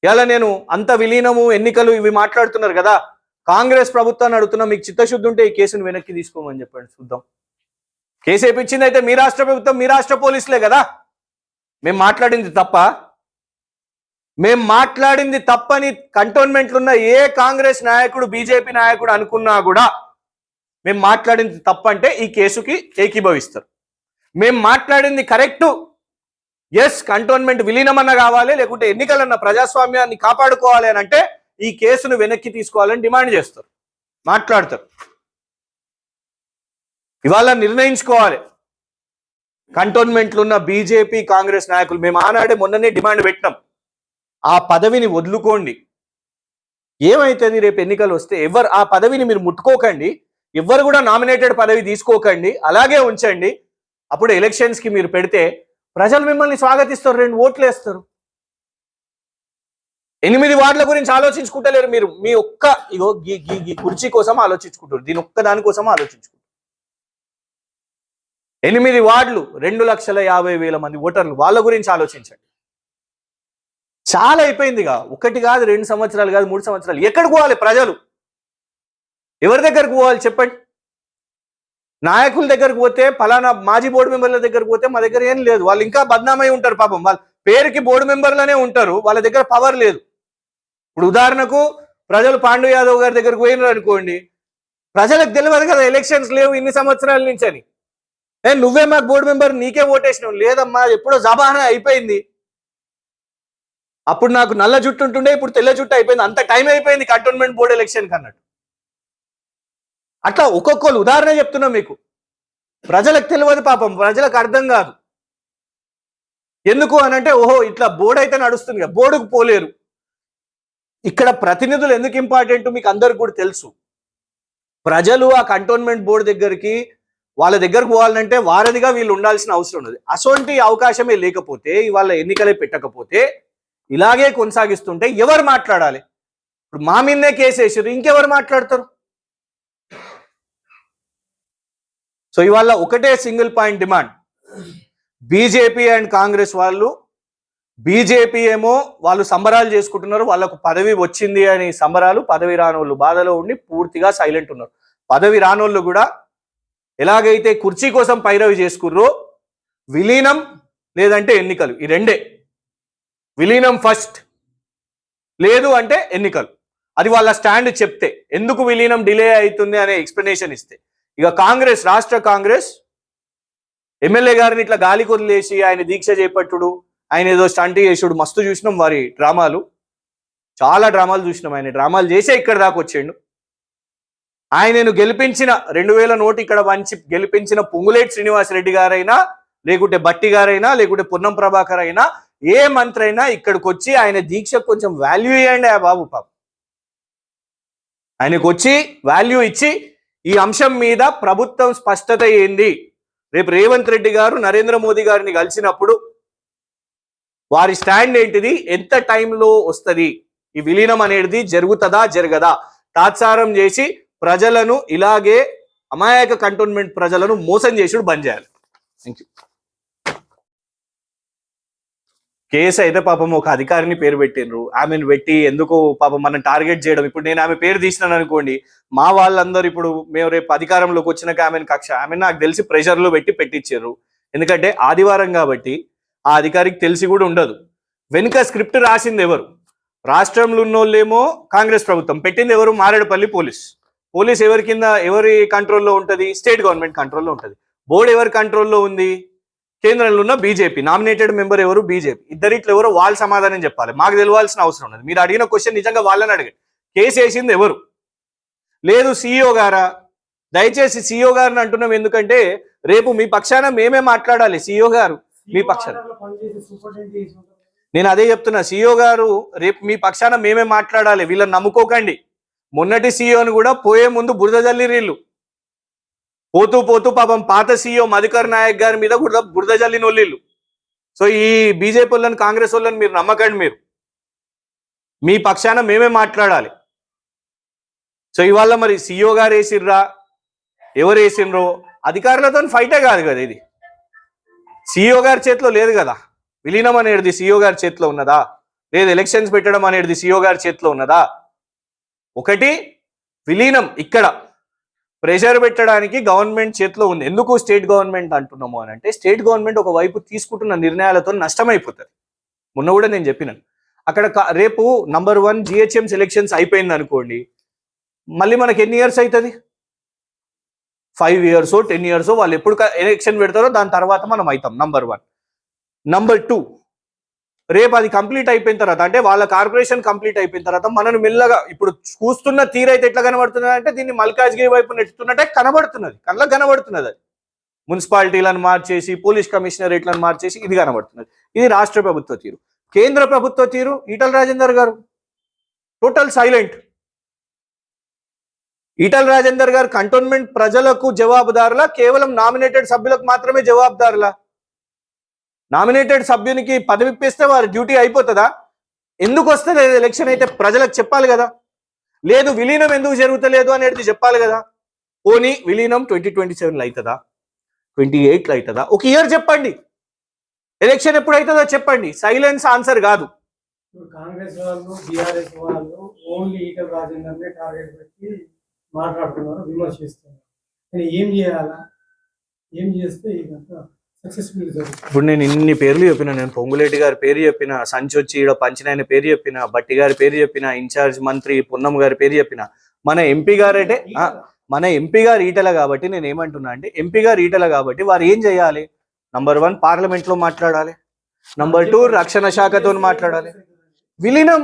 ఇవాళ నేను అంత విలీనము ఎన్నికలు ఇవి మాట్లాడుతున్నారు కదా, కాంగ్రెస్ ప్రభుత్వాన్ని అడుగుతున్నా, మీకు చిత్తశుద్ధి ఉంటే ఈ కేసును వెనక్కి తీసుకోమని చెప్పండి, చూద్దాం. కేసు వేయించింది అయితే మీ రాష్ట్ర ప్రభుత్వం, మీ రాష్ట్ర పోలీసులే కదా. మేము మాట్లాడింది తప్ప? మేము మాట్లాడింది తప్పని కంటోన్మెంట్లో ఉన్న ఏ కాంగ్రెస్ నాయకుడు, బీజేపీ నాయకుడు అనుకున్నా కూడా మేము మాట్లాడింది తప్పంటే ఈ కేసుకి ఏకీభవిస్తారు. మేము మాట్లాడింది కరెక్టు, ఎస్ కంటోన్మెంట్ విలీనమన్న కావాలి, లేకుంటే ఎన్నికలన్న ప్రజాస్వామ్యాన్ని కాపాడుకోవాలి అని అంటే ఈ కేసును వెనక్కి తీసుకోవాలని డిమాండ్ చేస్తారు, మాట్లాడతారు. ఇవాళ నిర్ణయించుకోవాలి. కంటోన్మెంట్లో ఉన్న బీజేపీ కాంగ్రెస్ నాయకులు మేము ఆనాడే మొన్ననే డిమాండ్ పెట్టినాం, ఆ పదవిని వదులుకోండి. ఏమైతుంది రేపు ఎన్నికలు వస్తే ఎవరు ఆ పదవిని మీరు ముట్టుకోకండి, ఎవరు కూడా నామినేటెడ్ పదవి తీసుకోకండి, అలాగే ఉంచండి. అప్పుడు ఎలక్షన్స్ కి మీరు పెడితే ప్రజలు మిమ్మల్ని స్వాగతిస్తారు, 2 ఓట్లు వేస్తారు. 8 వార్డుల గురించి ఆలోచించుకుంటలేరు మీరు. మీ ఒక్క ఇగో ఈ కుర్చీ కోసం ఆలోచించుకుంటారు, దీని ఒక్క దానికోసం ఆలోచించుకుంటారు. 8 వార్డులు, 2,50,000 మంది ఓటర్లు, వాళ్ళ గురించి ఆలోచించండి. చాలా అయిపోయిందిగా. 1 కాదు, 2 సంవత్సరాలు కాదు, 3 సంవత్సరాలు. ఎక్కడికి పోవాలి ప్రజలు? ఎవరి దగ్గరకు పోవాలి చెప్పండి? నాయకుల దగ్గరకు పోతే, ఫలానా మాజీ బోర్డు మెంబర్ల దగ్గరకు పోతే మా దగ్గర ఏం లేదు, వాళ్ళు ఇంకా బద్నామై ఉంటారు పాపం. వాళ్ళ పేరుకి బోర్డు మెంబర్లనే ఉంటారు, వాళ్ళ దగ్గర పవర్ లేదు. ఇప్పుడు ఉదాహరణకు ప్రజలు పాండు యాదవ్ గారి దగ్గరకు పోయినారు అనుకోండి, ప్రజలకు తెలియదు కదా ఎలక్షన్స్ లేవు ఇన్ని సంవత్సరాల నుంచి అని. నువ్వే మాకు బోర్డు మెంబర్, నీకే ఓటేసినావు. లేదమ్మా, ఎప్పుడో జబానా అయిపోయింది. అప్పుడు నాకు నల్ల జుట్టు ఉంటుండే, ఇప్పుడు తెల్ల జుట్టు అయిపోయింది. అంత టైం అయిపోయింది కంటోన్మెంట్ బోర్డు ఎలక్షన్ కన్నట్టు. అట్లా ఒక్కొక్కరు ఉదాహరణ చెప్తున్నాం మీకు. ప్రజలకు తెలియదు పాపం, ప్రజలకు అర్థం కాదు. ఎందుకు అనంటే ఓహో ఇట్లా బోర్డు అయితే నడుస్తుంది కదా, బోర్డుకు పోలేరు. ఇక్కడ ప్రతినిధులు ఎందుకు ఇంపార్టెంట్ మీకు అందరికి కూడా తెలుసు. ప్రజలు ఆ కంటోన్మెంట్ బోర్డు దగ్గరికి వాళ్ళ దగ్గరకు పోవాలంటే వారధిగా వీళ్ళు ఉండాల్సిన అవసరం ఉన్నది. అసొంటి అవకాశమే లేకపోతే, ఇవాళ ఎన్నికలే పెట్టకపోతే ఇలాగే కొనసాగిస్తుంటే ఎవరు మాట్లాడాలి? ఇప్పుడు మా మీదనే కేసు వేసారు, ఇంకెవరు మాట్లాడతారు? సో ఇవాళ ఒకటే single point demand. BJP and Congress వాళ్ళు, బీజేపీ ఏమో వాళ్ళు సంబరాలు చేసుకుంటున్నారు, వాళ్ళకు పదవి వచ్చింది అని సంబరాలు, పదవి రానోళ్ళు బాధలో ఉండి పూర్తిగా సైలెంట్ ఉన్నారు. పదవి రానోళ్ళు కూడా ఎలాగైతే కుర్చీ కోసం పైరవి చేసుకుర్రో, విలీనం లేదంటే ఎన్నికలు, ఈ రెండే. విలీనం ఫస్ట్, లేదు అంటే ఎన్నికలు. అది వాళ్ళ స్టాండ్ చెప్తే, ఎందుకు విలీనం డిలే అవుతుంది అనే ఎక్స్ప్లెనేషన్ ఇస్తే. ఇక కాంగ్రెస్, రాష్ట్ర కాంగ్రెస్ ఎమ్మెల్యే గారిని ఇట్లా గాలి కొదిలేసి ఆయన దీక్ష చేపట్టుడు, ఆయన ఏదో స్టంట్ చేసుడు మస్తు చూసినాం. వారి డ్రామాలు, చాలా డ్రామాలు చూసినాం. ఆయన డ్రామాలు చేసే ఇక్కడ దాకా వచ్చిండు. ఆయనను గెలిపించిన 2000 నోటు ఇక్కడ వంచి గెలిపించిన పొంగులేటి శ్రీనివాసరెడ్డి గారైనా, లేకుంటే బట్టి గారైనా, లేకుంటే పొన్నం ప్రభాకర్ అయినా, ఏ మంత్రి అయినా ఇక్కడికి వచ్చి ఆయన దీక్షకు కొంచెం వాల్యూ ఇవ్వండి ఆ బాబు. పాపం ఆయనకు వచ్చి వాల్యూ ఇచ్చి ఈ అంశం మీద ప్రభుత్వం స్పష్టత ఏంది, రేపు రేవంత్ రెడ్డి గారు నరేంద్ర మోదీ గారిని కలిసినప్పుడు వారి స్టాండ్ ఏంటిది, ఎంత టైంలో వస్తుంది, ఈ విలీనం అనేది జరుగుతుందా జరగదా, తాత్సారం చేసి ప్రజలను ఇలాగే అమాయక కంటోన్మెంట్ ప్రజలను మోసం చేసుడు బంద్ చేయాలి. Thank you. కేసు అయితే పాపం ఒక అధికారిని పేరు పెట్టినరు, ఆమెను పెట్టి ఎందుకు పాపం మనం టార్గెట్ చేయడం. ఇప్పుడు నేను ఆమె పేరు తీసినాను అనుకోండి, మా వాళ్ళందరూ ఇప్పుడు మేము రేపు అధికారంలోకి వచ్చినాక ఆమెను కక్ష, ఆమె నాకు తెలిసి ప్రెషర్లో పెట్టి పెట్టించారు. ఎందుకంటే ఆదివారం కాబట్టి ఆ అధికారికి తెలిసి కూడా ఉండదు. వెనుక స్క్రిప్ట్ రాసింది ఎవరు? రాష్ట్రంలో ఉన్నోళ్ళేమో కాంగ్రెస్ ప్రభుత్వం, పెట్టింది ఎవరు? మారేడుపల్లి పోలీస్. పోలీస్ ఎవరి కింద, ఎవరి కంట్రోల్లో ఉంటుంది? స్టేట్ గవర్నమెంట్ కంట్రోల్లో ఉంటుంది. బోర్డు ఎవరి కంట్రోల్లో ఉంది? కేంద్రంలో ఉన్న బీజేపీ. నామినేటెడ్ మెంబర్ ఎవరు? బీజేపీ. ఇద్దరిట్లో ఎవరో వాళ్ళు సమాధానం చెప్పాలి, మాకు తెలియాల్సిన అవసరం ఉన్నది. మీరు అడిగిన క్వశ్చన్ నిజంగా వాళ్ళని అడగండి. కేసు వేసింది ఎవరు? లేదు సీఈఓ గారా? దయచేసి సీఈఓ గారిని అంటున్నాం, ఎందుకంటే రేపు మీ పక్షాన మేమే మాట్లాడాలి. సీఈఓ గారు మీ పక్షాన, నేను అదే చెప్తున్నా, సీఈఓ గారు రేపు మీ పక్షాన మేమే మాట్లాడాలి. వీళ్ళని నమ్ముకోకండి. మొన్నటి సీఈఓని కూడా పోయే ముందు బురద జల్లి వీళ్ళు, పోతూ పోతూ పాపం పాత సీఈఓ మధుకర్ నాయక్ గారి మీద కూడా బురద జల్లిన వాళ్ళు. సో ఈ బీజేపీ వాళ్ళని, కాంగ్రెస్ వాళ్ళని మీరు నమ్మకండి. మీరు మీ పక్షాన మేమే మాట్లాడాలి. సో ఇవాళ మరి సీఈఓ గారు వేసిర్రా, ఎవరు వేసిండ్రో, అధికారులతో ఫైటే కాదు కదా ఇది. సీఈఓ గారి చేతిలో లేదు కదా. విలీనం అనేది సీఈఓ గారి చేతిలో ఉన్నదా? లేదు ఎలక్షన్స్ పెట్టడం అనేది సీఈఓ గారి చేతిలో ఉన్నదా? ఒకటి విలీనం ఇక్కడ ప్రెషర్ పెట్టడానికి గవర్నమెంట్ చేతిలో ఉంది. ఎందుకు స్టేట్ గవర్నమెంట్ అంటున్నాము అని అంటే, స్టేట్ గవర్నమెంట్ ఒకవైపు తీసుకుంటున్న నిర్ణయాలతో నష్టమైపోతుంది. మొన్న కూడా నేను చెప్పినాను, అక్కడ రేపు నంబర్ 1 GHM ఎలక్షన్స్ అయిపోయింది అనుకోండి, మళ్ళీ మనకి ఎన్ని ఇయర్స్ అవుతుంది? 5 years 10 years వాళ్ళు ఎప్పుడు ఎలక్షన్ పెడతారో దాని తర్వాత మనం అవుతాం. నంబర్ 1. నంబర్ 2, రేపు అది కంప్లీట్ అయిపోయిన తర్వాత అంటే వాళ్ళ కార్పొరేషన్ కంప్లీట్ అయిపోయిన తర్వాత మనను మెల్లగా ఇప్పుడు చూస్తున్న తీరైతే ఎట్లా కనబడుతున్నది అంటే దీన్ని మల్కాజ్గిరి వైపు నెట్టుతున్నట్టే కనబడుతున్నది, కళ్ళకు కనబడుతున్నది. అది మున్సిపాలిటీలను మార్చేసి పోలీస్ కమిషనరేట్లను మార్చేసి ఇది కనబడుతున్నది. ఇది రాష్ట్ర ప్రభుత్వ తీరు. కేంద్ర ప్రభుత్వ తీరు ఈటల రాజేందర్ గారు టోటల్ సైలెంట్. ఈటల రాజేందర్ గారు కంటోన్మెంట్ ప్రజలకు జవాబుదారులా, కేవలం నామినేటెడ్ సభ్యులకు మాత్రమే జవాబుదారులా? నామినేటెడ్ సభ్యునికి పదవి ఇప్పిస్తే వారి డ్యూటీ అయిపోతుందా? ఎందుకు వస్తుంది ఎలక్షన్ అయితే ప్రజలకు చెప్పాలి కదా. లేదు విలీనం ఎందుకు జరుగుతలేదు అనేది చెప్పాలి కదా. పోనీ విలీనం 2027లో అవుతుందా, 28లో అవుతుందా? ఒక ఇయర్ చెప్పండి. ఎలక్షన్ ఎప్పుడు అవుతుందో చెప్పండి. సైలెన్స్ ఆన్సర్ కాదు. కాంగ్రెస్ వాళ్ళు బీఆర్ఎస్ వాళ్ళు ఓన్లీ ఈటల రాజేందర్నే టార్గెట్ పెట్టి మాట్లాడుతున్నారు, విమర్శిస్తున్నారు. కానీ ఏం చేయాలా, ఏం చేస్తే ఇదంతా సక్సెస్ఫుల్ జరుగుతుంది? ఇప్పుడు నేను ఇన్ని పేర్లు చెప్పిన, నేను పొంగులేటి గారి పేరు చెప్పిన, సంచొచ్చి ఈడ పంచినాయన పేరు చెప్పిన, బట్టి గారి పేరు చెప్పిన, ఇన్ఛార్జ్ మంత్రి పున్నం గారి పేరు చెప్పిన, మన ఎంపీ గారు అంటే మన ఎంపీ గారు ఈటల కాబట్టి నేను ఏమంటున్నా అంటే ఎంపీ గారు ఈటల కాబట్టి వారు ఏం చేయాలి? నంబర్ 1 పార్లమెంట్ లో మాట్లాడాలి. నంబర్ 2 రక్షణ శాఖతో మాట్లాడాలి. విలీనం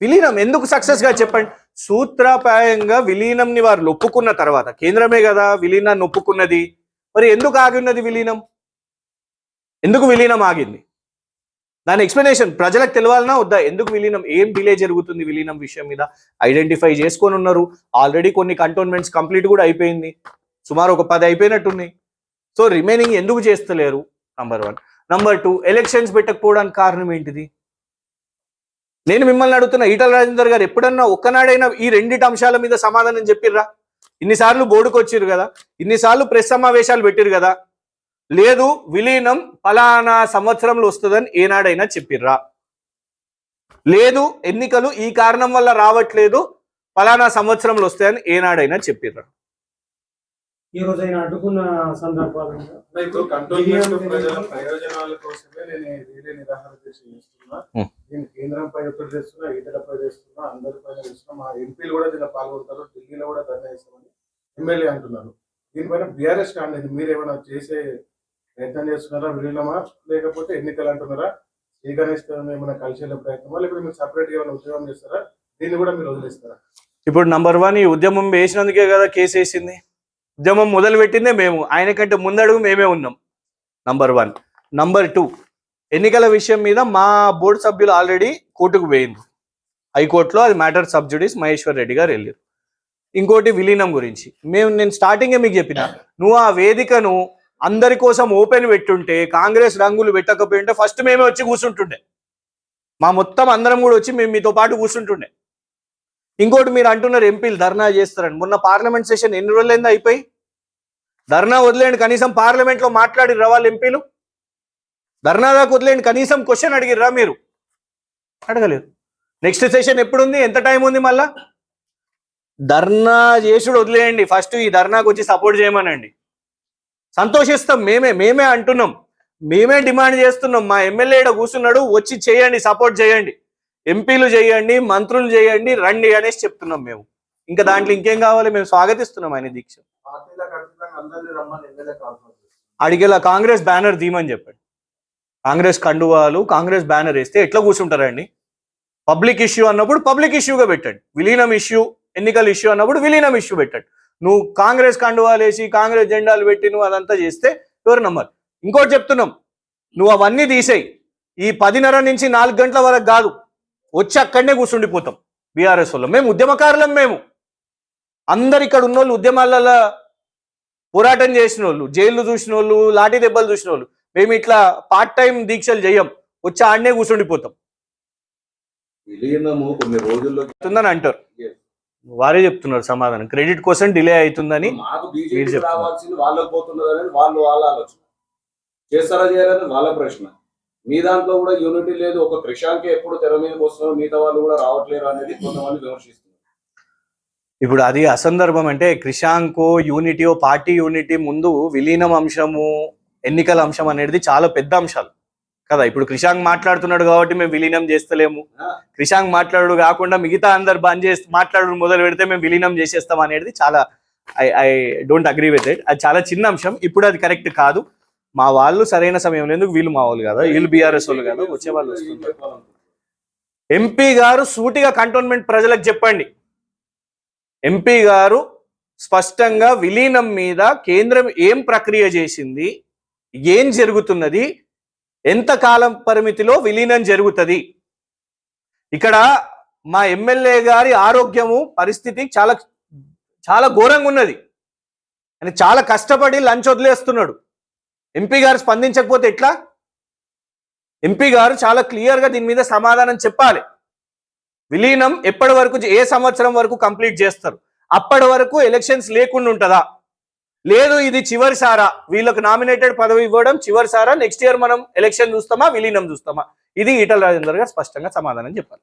విలీనం ఎందుకు సక్సెస్ గా చెప్పండి. సూత్రప్రాయంగా విలీనంని వారు ఒప్పుకున్న తర్వాత, కేంద్రమే కదా విలీనాన్ని ఒప్పుకున్నది, మరి ఎందుకు ఆగి ఉన్నది విలీనం? ఎందుకు విలీనం ఆగింది? దాని ఎక్స్ప్లెనేషన్ ప్రజలకు తెలవాలన్నా వద్దా? ఎందుకు విలీనం, ఏం డిలే జరుగుతుంది విలీనం విషయం మీద ఐడెంటిఫై చేసుకొని ఉన్నారు. ఆల్రెడీ కొన్ని కంటోన్మెంట్స్ కంప్లీట్ కూడా అయిపోయింది, సుమారు ఒక 10 అయిపోయినట్టున్నాయి. సో రిమైనింగ్ ఎందుకు చేస్తలేరు? నంబర్ 1. నంబర్ 2, ఎలక్షన్స్ పెట్టకపోవడానికి కారణం ఏంటిది? నేను మిమ్మల్ని అడుగుతున్నా, ఈటల రాజేందర్ గారు ఎప్పుడన్నా ఒక్కనాడైనా ఈ రెండింటి అంశాల మీద సమాధానం చెప్పిర్రా? ఇన్నిసార్లు బోర్డుకు వచ్చిర్రు కదా, ఇన్నిసార్లు ప్రెస్ సమావేశాలు పెట్టిరు కదా, లేదు విలీనం ఫలానా సంవత్సరంలో వస్తుందని ఏనాడైనా చెప్పిర్రా? లేదు ఎన్నికలు ఈ కారణం వల్ల రావట్లేదు, ఫలానా సంవత్సరంలో వస్తాయని ఏనాడైనా చెప్పిర్రా? ఈ రోజైనా అడ్డుకున్న సందర్భాలు ఇప్పుడు కంటోన్మెంట్ ప్రజల ప్రయోజనాల కోసమే నేను రీలే నిరాహార దీక్ష చేస్తున్నా. నేను కేంద్రంపై ఒత్తిడి చేస్తున్నా, ఈటలపై చేస్తున్నా, అందరిపైన చేస్తున్నా. మా ఎంపీలు కూడా దీనిలో పాల్గొంటారు, ఢిల్లీలో కూడా ధర్నా చేస్తామని ఎమ్మెల్యే అంటున్నారు. దీనిపైన బీఆర్ఎస్ స్టాండ్ అయింది. మీరు ఏమైనా చేసే ప్రయత్నం చేస్తున్నారా విలీనమా, లేకపోతే ఎన్నికలు అంటున్నారా? శ్రీ గణేష్ ఏమైనా కలిసి వెళ్ళే ప్రయత్నమా, లేకపోతే మీరు సపరేట్ గా ఏమైనా ఉద్యోగం చేస్తారా? దీన్ని కూడా మీరు వదిలేస్తారా? ఇప్పుడు నంబర్ 1 ఈ ఉద్యమం వేసినందుకే కదా కేసు వేసింది. ఉద్యమం మొదలు పెట్టిందే మేము, ఆయన కంటే ముందడుగు మేమే ఉన్నాం. నంబర్ 1. నంబర్ 2, ఎన్నికల విషయం మీద మా బోర్డు సభ్యులు ఆల్రెడీ కోర్టుకు పోయింది. హైకోర్టులో అది మ్యాటర్ సబ్జుడిస్ మహేశ్వర్ రెడ్డి గారు వెళ్ళారు. ఇంకోటి విలీనం గురించి నేను స్టార్టింగే మీకు చెప్పిన, నువ్వు ఆ వేదికను అందరి కోసం ఓపెన్ పెట్టుంటే, కాంగ్రెస్ రంగులు పెట్టకపోయింటే ఫస్ట్ మేమే వచ్చి కూర్చుంటుండే. మా మొత్తం అందరం కూడా వచ్చి మేము మీతో పాటు కూర్చుంటుండే. ఇంకోటి మీరు అంటున్నారు ఎంపీలు ధర్నా చేస్తారని. మొన్న పార్లమెంట్ సెషన్ ఎన్ని రోజులైందా అయిపోయి? ధర్నా వదిలేండి, కనీసం పార్లమెంట్ లో మాట్లాడిర్రా వాళ్ళు ఎంపీలు? ధర్నా దాకా వదిలేండి, కనీసం క్వశ్చన్ అడిగిర్రా మీరు? అడగలేరు. నెక్స్ట్ సెషన్ ఎప్పుడుంది, ఎంత టైం ఉంది? మళ్ళా ధర్నా చేసుడు వదిలేయండి, ఫస్ట్ ఈ ధర్నాకు వచ్చి సపోర్ట్ చేయమనండి. సంతోషిస్తాం, మేమే అంటున్నాం, మేమే డిమాండ్ చేస్తున్నాం. మా ఎమ్మెల్యే కూర్చున్నాడు, వచ్చి చేయండి, సపోర్ట్ చేయండి, ఎంపీలు చేయండి, మంత్రులు చేయండి, రండి అనేసి చెప్తున్నాం మేము. ఇంకా దాంట్లో ఇంకేం కావాలి? మేము స్వాగతిస్తున్నాం ఆయన దీక్ష. అడిగేలా కాంగ్రెస్ బ్యానర్ తీయమని చెప్పండి. కాంగ్రెస్ కండువాలు, కాంగ్రెస్ బ్యానర్ వేస్తే ఎట్లా కూర్చుంటారండి? పబ్లిక్ ఇష్యూ అన్నప్పుడు పబ్లిక్ ఇష్యూగా పెట్టండి. విలీనం ఇష్యూ, ఎన్నికల ఇష్యూ అన్నప్పుడు విలీనం ఇష్యూ పెట్టండి. నువ్వు కాంగ్రెస్ కండువాలు వేసి కాంగ్రెస్ జెండాలు పెట్టి నువ్వు అదంతా చేస్తే ఎవరు నమ్మరు. ఇంకోటి చెప్తున్నాం, నువ్వు అవన్నీ తీసేయి. ఈ 10:30 నుంచి 4 గంటల వరకు కాదు, వచ్చి అక్కడనే కూర్చుండిపోతాం బీఆర్ఎస్ వాళ్ళు. మేము ఉద్యమకారులం, మేము అందరు ఇక్కడ ఉన్న వాళ్ళు, ఉద్యమాలలో పోరాటం చేసిన వాళ్ళు, జైళ్ళు చూసిన వాళ్ళు, లాఠీ దెబ్బలు చూసిన వాళ్ళు. మేము ఇట్లా పార్ట్ టైం దీక్షలు చేయం, వచ్చి ఆడనే కూర్చుండిపోతాం. విలీనము కొన్ని రోజుల్లో అవుతుందని అంటారు, వారే చెప్తున్నారు సమాధానం. క్రెడిట్ కోసం డిలే అవుతుందని మాకు బీజేపీ రావాల్సింది వాళ్ళకి పోతున్నది అనేది వాళ్ళ ఆలోచన. చేస్తారా చేయాలని వాళ్ళ ప్రశ్న. మీ దాంట్లో కూడా యూనిటీ లేదు, ఒక క్రిషాంకే ఎప్పుడు తెర మీదకి వస్తున్నారు, మిగతా వాళ్ళు కూడా రావట్లేరు అనేది కొంతమంది విమర్శిస్తున్నారు. ఇప్పుడు అది అసందర్భం. అంటే క్రిషాంకో యూనిటీయో పార్టీ యూనిటీ ముందు విలీనం అంశము, ఎన్నికల అంశం అనేది చాలా పెద్ద అంశాలు కదా. ఇప్పుడు క్రిషాంక్ మాట్లాడుతున్నాడు కాబట్టి మేము విలీనం చేస్తలేము, క్రిషాంక్ మాట్లాడు కాకుండా మిగతా అందరు బంద్ చేసి మాట్లాడు మొదలు పెడితే మేము విలీనం చేసేస్తాం అనేది చాలా I don't agree with it. అది చాలా చిన్న అంశం. ఇప్పుడు అది కరెక్ట్ కాదు. మా వాళ్ళు సరైన సమయం లేదు, వీళ్ళు మా వాళ్ళు కదా, వీళ్ళు బీఆర్ఎస్ వాళ్ళు కదా, వచ్చే వాళ్ళు వస్తున్నారు. ఎంపీ గారు సూటిగా కంటోన్మెంట్ ప్రజలకు చెప్పండి. ఎంపీ గారు స్పష్టంగా విలీనం మీద కేంద్రం ఏం ప్రక్రియ చేసింది, ఏం జరుగుతున్నది, ఎంత కాలం పరిమితిలో విలీనం జరుగుతుంది. ఇక్కడ మా ఎమ్మెల్యే గారి ఆరోగ్యము పరిస్థితి చాలా చాలా ఘోరంగా ఉన్నది. ఆయన చాలా కష్టపడి లంచ్ వదిలేస్తున్నాడు. ఎంపీ గారు స్పందించకపోతే ఎట్లా? ఎంపీ గారు చాలా క్లియర్గా దీని మీద సమాధానం చెప్పాలి. విలీనం ఎప్పటి వరకు, ఏ సంవత్సరం వరకు కంప్లీట్ చేస్తారు, అప్పటి వరకు ఎలక్షన్స్ లేకుండా ఉంటుందా, లేదు ఇది చివరిసారా, వీళ్ళకు నామినేటెడ్ పదవి ఇవ్వడం చివరిసారా, నెక్స్ట్ ఇయర్ మనం ఎలక్షన్ చూస్తామా, విలీనం చూస్తామా, ఇది ఈటల రాజేందర్ గారు స్పష్టంగా సమాధానం చెప్పాలి.